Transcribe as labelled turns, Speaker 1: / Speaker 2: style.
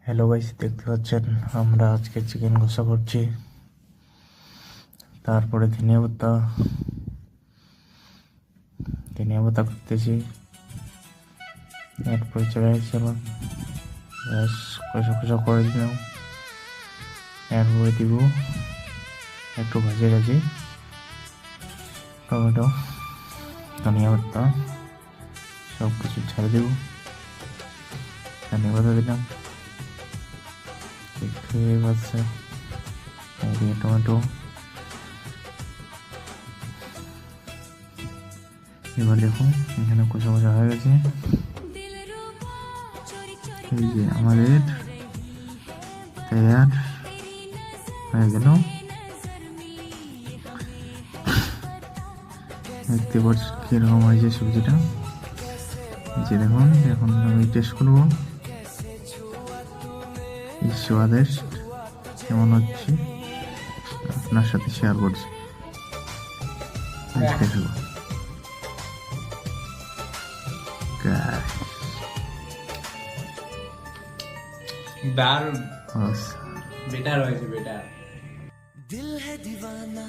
Speaker 1: Hello guys, দেখতে পাচ্ছেন আমরা আজকে চিকেন কষা করছি। তারপরে ধনিয়া পাতা করতেছি। এরপরে চলে আসছে আবার ব্যাস কষা কষা করে দিলাম। এরপরে দিব একটু ভাজে টমেটো, ধনিয়া পাতা সব কিছু ছেড়ে দেব। ধনিয়া পাতা দিলাম, একটু বাজছে, এদিকে টমেটো। এবার দেখুন এখানে কষা কষা হয়ে গেছে। এই যে আমাদের তৈয়ার হয়ে গেল। দেখতে পাচ্ছি কিরকম হয়েছে সবজিটা। যে দেখুন এখন আমি টেস্ট করবো এই স্বাদিষ্ট কেমন হচ্ছে, আপনার সাথে শেয়ার করছি।
Speaker 2: দারুণ, বেটার হয়েছে, বেটার।
Speaker 3: दिल है दीवाना